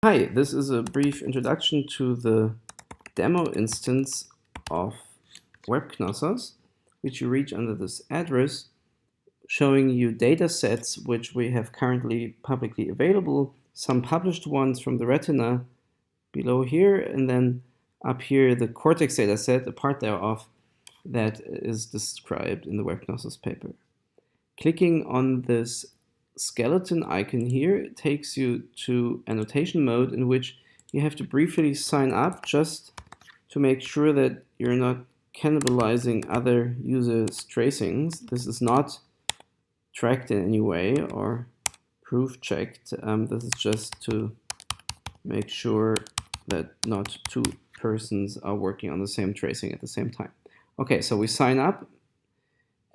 Hi, this is a brief introduction to the demo instance of webKnossos, which you reach under this address, showing you data sets which we have currently publicly available, some published ones from the Retina below here, and then up here the Cortex dataset, a part thereof that is described in the webKnossos paper. Clicking on this skeleton icon here takes you to annotation mode, in which you have to briefly sign up just to make sure that you're not cannibalizing other users' tracings. This is not tracked in any way or proof checked. This is just to make sure that not two persons are working on the same tracing at the same time. Okay, so we sign up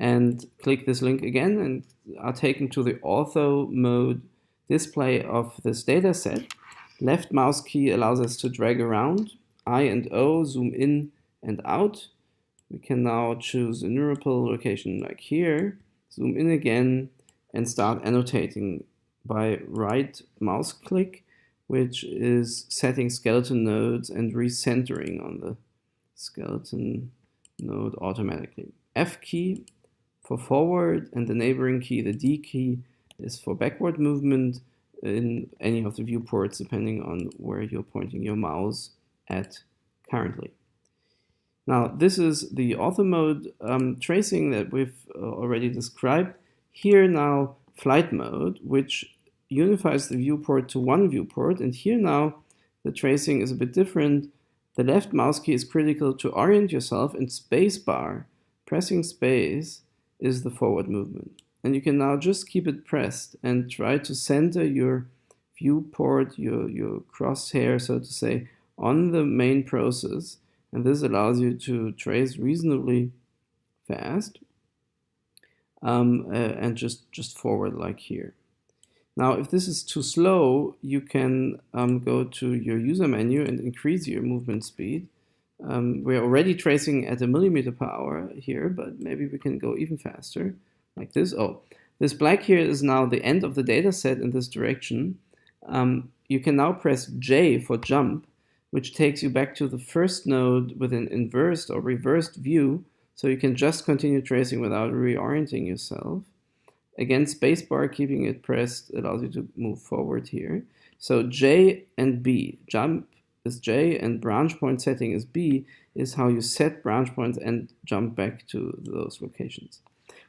and click this link again and are taken to the ortho mode display of this data set. Left mouse key allows us to drag around. I and O zoom in and out. We can now choose a neural location like here, zoom in again, and start annotating by right mouse click, which is setting skeleton nodes and recentering on the skeleton node automatically. F key for forward, and the neighboring key, the D key, is for backward movement in any of the viewports, depending on where you're pointing your mouse at currently. Now, this is the ortho mode tracing that we've already described. Here now, flight mode, which unifies the viewport to one viewport, and here now the tracing is a bit different. The left mouse key is critical to orient yourself, and spacebar, pressing space, is the forward movement. And you can now just keep it pressed and try to center your viewport, your crosshair, so to say, on the main process. And this allows you to trace reasonably fast and just forward like here. Now, if this is too slow, you can go to your user menu and increase your movement speed. We're already tracing at 1 millimeter per hour here, but maybe we can go even faster, like this. Oh, this black here is now the end of the data set in this direction. You can now press J for jump, which takes you back to the first node with an inversed or reversed view, so you can just continue tracing without reorienting yourself. Again, spacebar, keeping it pressed, allows you to move forward here. So J and B, jump is J and branch point setting is B, is how you set branch points and jump back to those locations.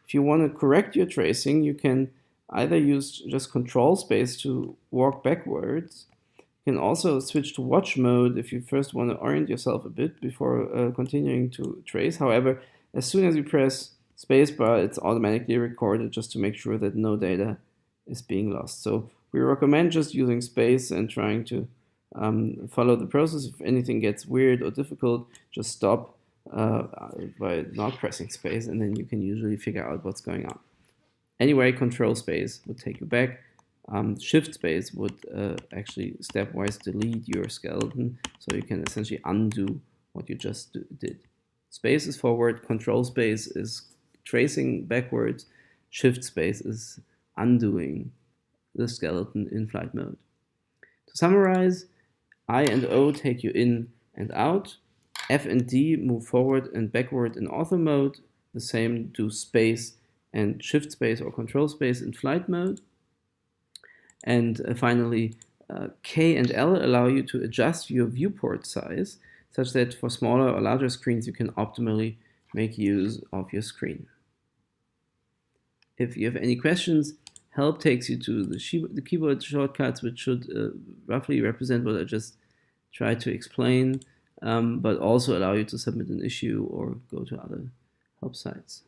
If you want to correct your tracing, you can either use just control space to walk backwards. You can also switch to watch mode if you first want to orient yourself a bit before continuing to trace. However, as soon as you press spacebar, it's automatically recorded just to make sure that no data is being lost. So we recommend just using space and trying to follow the process. If anything gets weird or difficult, just stop by not pressing space, and then you can usually figure out what's going on. Anyway, control space would take you back. Shift space would actually stepwise delete your skeleton, so you can essentially undo what you just did. Space is forward, control space is tracing backwards, shift space is undoing the skeleton in flight mode. To summarize, I and O take you in and out. F and D move forward and backward in ortho mode. The same do space and shift space or control space in flight mode. And finally, K and L allow you to adjust your viewport size such that for smaller or larger screens you can optimally make use of your screen. If you have any questions, help takes you to the keyboard shortcuts, which should roughly represent what I just tried to explain, but also allow you to submit an issue or go to other help sites.